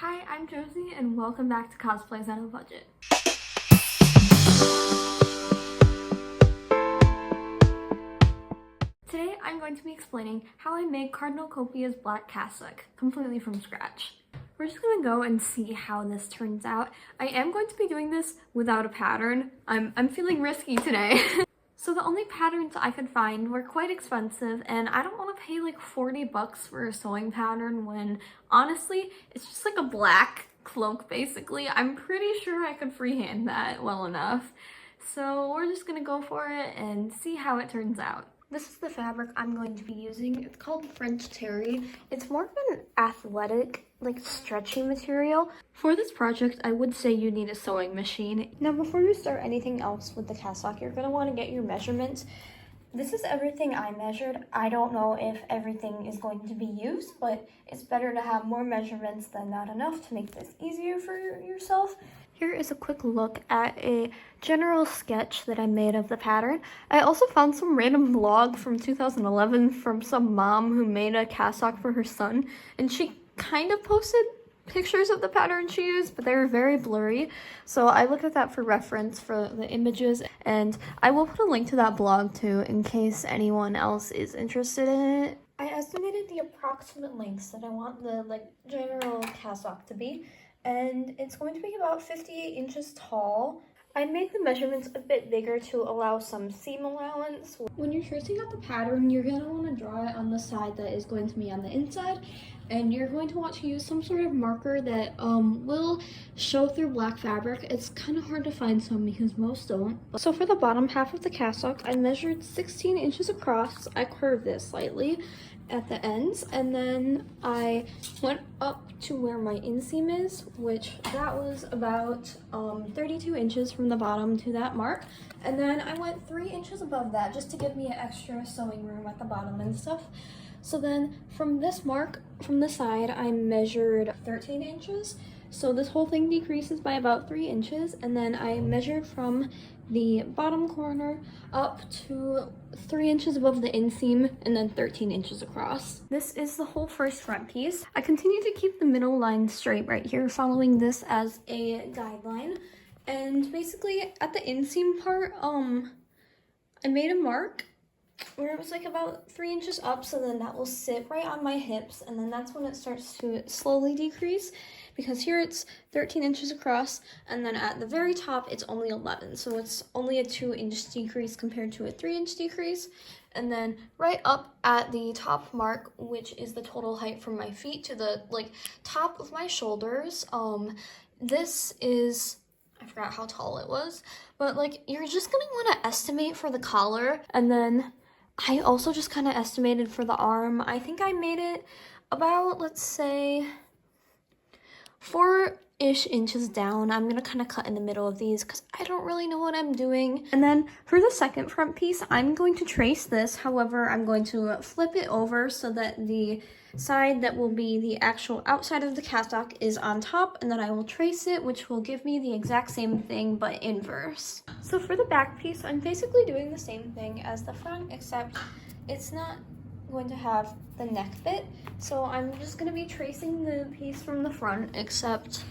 Hi, I'm Josie and welcome back to Cosplays on a Budget. Today I'm going to be explaining how I made Cardinal Copia's black cassock completely from scratch. We're just gonna go and see how this turns out. I am going to be doing this without a pattern. I'm feeling risky today. So the only patterns I could find were quite expensive, and I don't want to pay like 40 bucks for a sewing pattern when honestly it's just like a black cloak basically. I'm pretty sure I could freehand that well enough. So we're just gonna go for it and see how it turns out. This is the fabric I'm going to be using. It's called French Terry. It's more of an athletic, like stretchy material. For this project, I would say you need a sewing machine. Now, before you start anything else with the cassock, you're gonna wanna get your measurements. This is everything I measured. I don't know if everything is going to be used, but it's better to have more measurements than not enough to make this easier for yourself. Here is a quick look at a general sketch that I made of the pattern. I also found some random vlog from 2011 from some mom who made a cassock for her son, and she kind of posted pictures of the pattern she used, but they were very blurry. So I looked at that for reference for the images, and I will put a link to that blog too in case anyone else is interested in it. I estimated the approximate lengths that I want the general cassock to be, and it's going to be about 58 inches tall. I made the measurements a bit bigger to allow some seam allowance. When you're tracing out the pattern, you're going to want to draw it on the side that is going to be on the inside, and you're going to want to use some sort of marker that will show through black fabric. It's kind of hard to find some because most don't. So for the bottom half of the cassock, I measured 16 inches across. I curved it slightly at the ends, and then I went up to where my inseam is, which that was about 32 inches from the bottom to that mark, and then I went 3 inches above that just to give me an extra sewing room at the bottom and stuff. So then from this mark from the side, I measured 13 inches, so this whole thing decreases by about 3 inches, and then I measured from the bottom corner up to 3 inches above the inseam, and then 13 inches across. This is the whole first front piece. I continue to keep the middle line straight right here, following this as a guideline. And basically at the inseam part, I made a mark where it was like about 3 inches up, so then that will sit right on my hips, and then that's when it starts to slowly decrease, because here it's 13 inches across, and then at the very top it's only 11, so it's only a 2-inch decrease compared to a 3-inch decrease. And then right up at the top mark, which is the total height from my feet to the top of my shoulders, this is, I forgot how tall it was, but you're just gonna want to estimate for the collar. And then I also just kind of estimated for the arm. I think I made it about, let's say, 4-ish inches down. I'm gonna kind of cut in the middle of these because I don't really know what I'm doing. And then for the second front piece, I'm going to trace this. However, I'm going to flip it over so that the side that will be the actual outside of the cassock is on top, and then I will trace it, which will give me the exact same thing but inverse. So for the back piece, I'm basically doing the same thing as the front, except it's not going to have the neck bit. So I'm just going to be tracing the piece from the front, except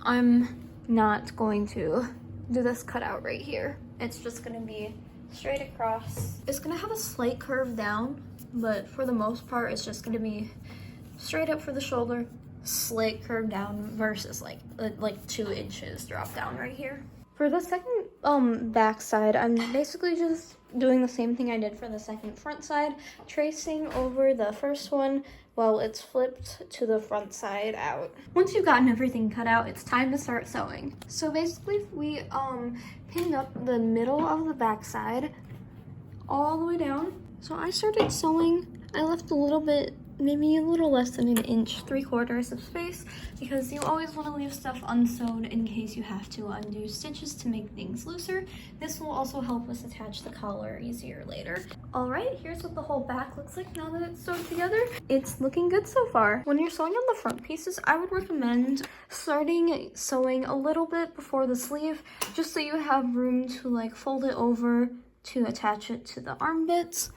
I'm not going to do this cutout right here. It's just going to be straight across. It's going to have a slight curve down, but for the most part it's just going to be straight up for the shoulder, slight curve down versus like 2 inches drop down right here. For the second back side, I'm basically just doing the same thing I did for the second front side, tracing over the first one while it's flipped to the front side out. Once you've gotten everything cut out, it's time to start sewing. So basically we pinned up the middle of the back side all the way down. So I started sewing. I left a little bit, maybe a little less than 1 inch, 3/4 of space, because you always want to leave stuff unsewed in case you have to undo stitches to make things looser. This will also help us attach the collar easier later. All right, here's what the whole back looks like now that it's sewed together. It's looking good so far. When you're sewing on the front pieces, I would recommend starting sewing a little bit before the sleeve, just so you have room to fold it over to attach it to the arm bits.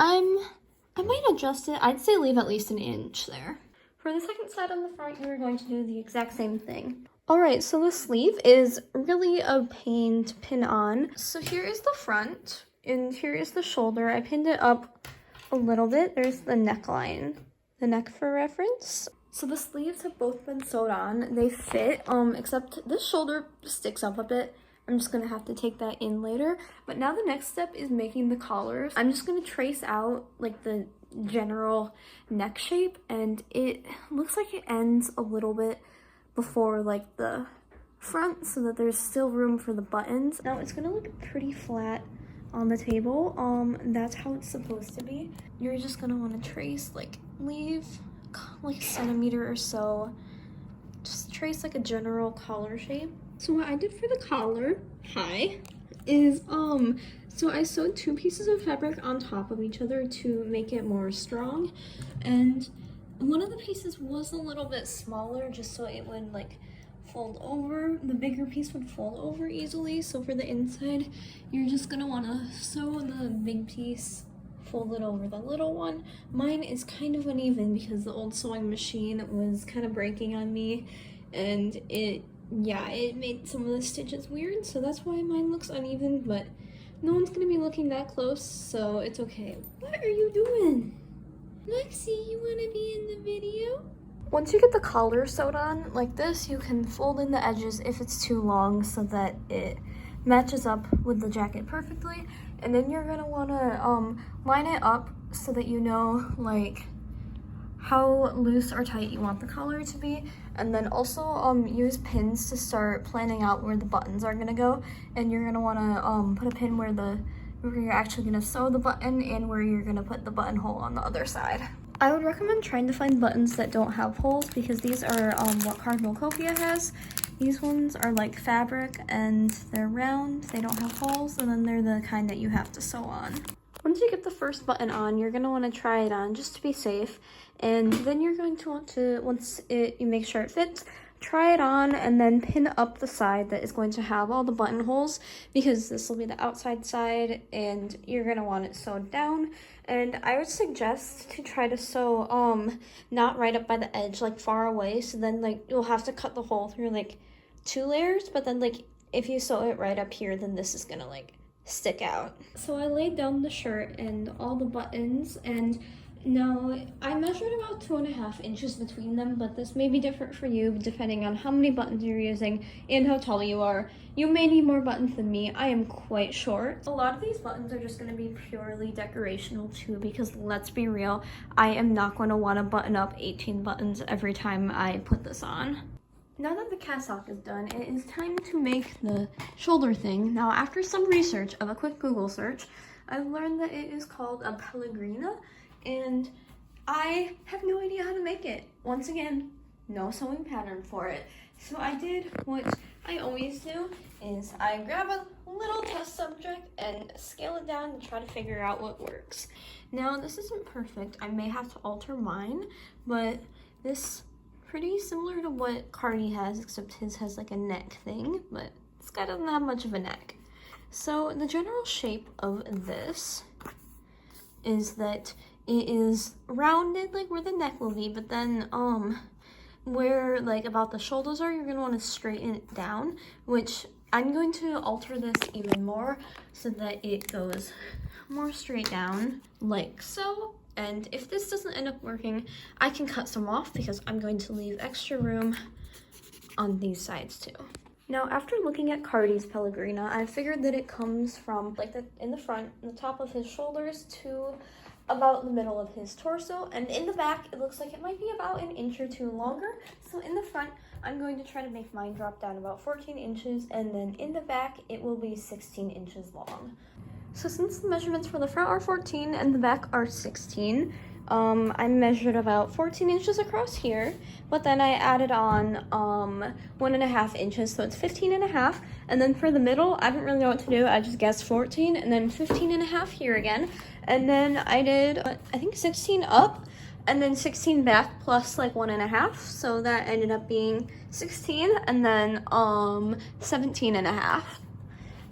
I might adjust it. I'd say leave at least 1 inch there. For For the second side on the front, you're going to do the exact same thing. Alright, so the sleeve is really a pain to pin on. So here is the front, and here is the shoulder. I pinned it up a little bit. There's the neckline, the neck for reference. So the sleeves have both been sewed on. They fit, except this shoulder sticks up a bit. I'm just gonna have to take that in later. But now the next step is making the collars. I'm just gonna trace out like the general neck shape, and it looks like it ends a little bit before like the front so that there's still room for the buttons. Now it's gonna look pretty flat on the table. That's how it's supposed to be. You're just gonna want to trace, like leave like a centimeter or so, just trace like a general collar shape. So what I did for the collar, is so I sewed 2 pieces of fabric on top of each other to make it more strong, and one of the pieces was a little bit smaller just so it would like fold over. The bigger piece would fold over easily. So for the inside, you're just gonna want to sew the big piece, fold it over the little one. Mine is kind of uneven because the old sewing machine was kind of breaking on me, and it made some of the stitches weird, so that's why mine looks uneven, but no one's gonna be looking that close, so it's okay. What are you doing? Lexi, you wanna be in the video? Once you get the collar sewed on like this, you can fold in the edges if it's too long so that it matches up with the jacket perfectly. And then you're gonna wanna line it up so that you know like how loose or tight you want the collar to be. And then also use pins to start planning out where the buttons are gonna go. And you're gonna wanna put a pin where you're actually gonna sew the button and where you're gonna put the buttonhole on the other side. I would recommend trying to find buttons that don't have holes because these are what Cardinal Copia has. These ones are like fabric and they're round, they don't have holes, and then they're the kind that you have to sew on. Once you get the first button on, you're gonna wanna try it on just to be safe. And then you're going to want to, you make sure it fits, try it on and then pin up the side that is going to have all the buttonholes, because this will be the outside side and you're going to want it sewed down. And I would suggest to try to sew not right up by the edge, like far away, so then like you'll have to cut the hole through like 2 layers, but then like if you sew it right up here, then this is gonna like stick out. So I laid down the shirt and all the buttons, and now, I measured about 2.5 inches between them, but this may be different for you depending on how many buttons you're using and how tall you are. You may need more buttons than me. I am quite short. A lot of these buttons are just going to be purely decorational too, because let's be real, I am not going to want to button up 18 buttons every time I put this on. Now that the cassock is done, it is time to make the shoulder thing. Now, after some research of a quick Google search, I've learned that it is called a pellegrina, and I have no idea how to make it. Once again, no sewing pattern for it. So I did what I always do, is I grab a little test subject and scale it down and try to figure out what works. Now, this isn't perfect. I may have to alter mine, but this pretty similar to what Cardi has, except his has like a neck thing, but this guy doesn't have much of a neck. So the general shape of this is that it is rounded like where the neck will be, but then where like about the shoulders are, you're gonna want to straighten it down, which I'm going to alter this even more so that it goes more straight down like so. And if this doesn't end up working, I can cut some off because I'm going to leave extra room on these sides too. Now, after looking at Cardi's pellegrina, I figured that it comes from like in the front, the top of his shoulders to about the middle of his torso, and in the back it looks like it might be about 1 inch or 2 longer. So in the front, I'm going to try to make mine drop down about 14 inches, and then in the back it will be 16 inches long. So since the measurements for the front are 14 and the back are 16, I measured about 14 inches across here, but then I added on 1.5 inches, so it's 15.5. And then for the middle, I didn't really know what to do. I just guessed 14 and then 15.5 here again. And then I did, I think 16 up and then 16 back plus like 1.5. So that ended up being 16 and then 17.5.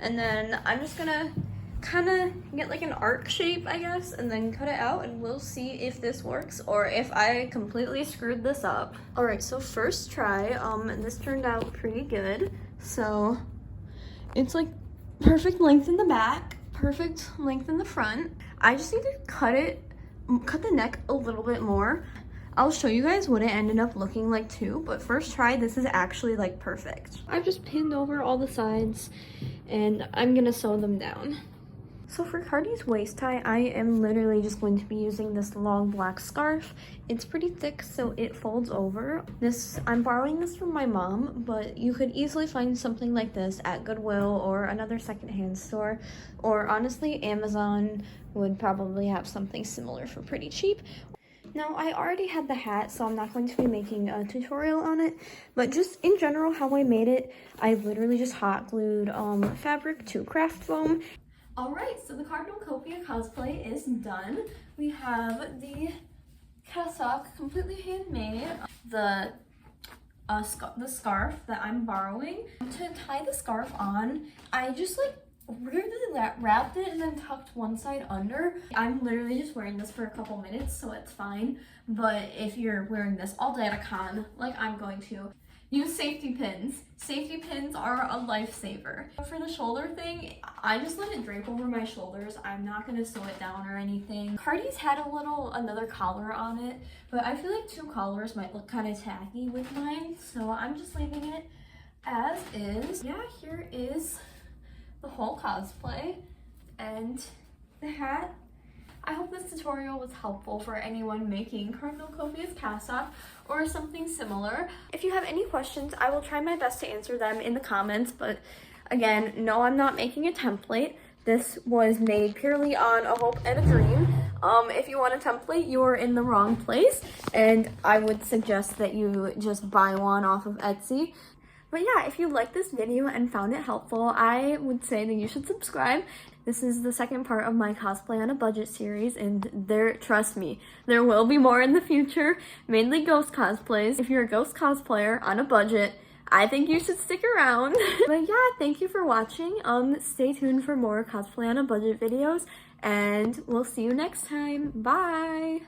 And then I'm just gonna kind of get like an arc shape, I guess, and then cut it out, and we'll see if this works or if I completely screwed this up. All right, so first try, this turned out pretty good. So it's like perfect length in the back, perfect length in the front. I just need to cut the neck a little bit more. I'll show you guys what it ended up looking like too, but first try, this is actually like perfect. I've just pinned over all the sides and I'm gonna sew them down. So for Cardi's waist tie, I am literally just going to be using this long black scarf. It's pretty thick, so it folds over. I'm borrowing this from my mom, but you could easily find something like this at Goodwill or another secondhand store, or honestly, Amazon would probably have something similar for pretty cheap. Now, I already had the hat, so I'm not going to be making a tutorial on it, but just in general, how I made it, I literally just hot glued fabric to craft foam. All right, so the Cardinal Copia cosplay is done. We have the cassock, completely handmade, the scarf that I'm borrowing. To tie the scarf on, I just like weirdly wrapped it and then tucked one side under. I'm literally just wearing this for a couple minutes, so it's fine. But if you're wearing this all day at a con, like I'm going to, use safety pins. Safety pins are a lifesaver. For the shoulder thing, I just let it drape over my shoulders. I'm not gonna sew it down or anything. Cardi's had another collar on it, but I feel like 2 collars might look kind of tacky with mine, so I'm just leaving it as is. Yeah, here is the whole cosplay and the hat. I hope this tutorial was helpful for anyone making Cardinal Copia's cassock or something similar. If you have any questions, I will try my best to answer them in the comments, but again, no, I'm not making a template. This was made purely on a hope and a dream. If you want a template, you are in the wrong place, and I would suggest that you just buy one off of Etsy. But yeah, if you liked this video and found it helpful, I would say that you should subscribe. This is the second part of my cosplay on a budget series, and trust me, there will be more in the future, mainly ghost cosplays. If you're a ghost cosplayer on a budget, I think you should stick around. But yeah, thank you for watching. Stay tuned for more cosplay on a budget videos, and we'll see you next time. Bye!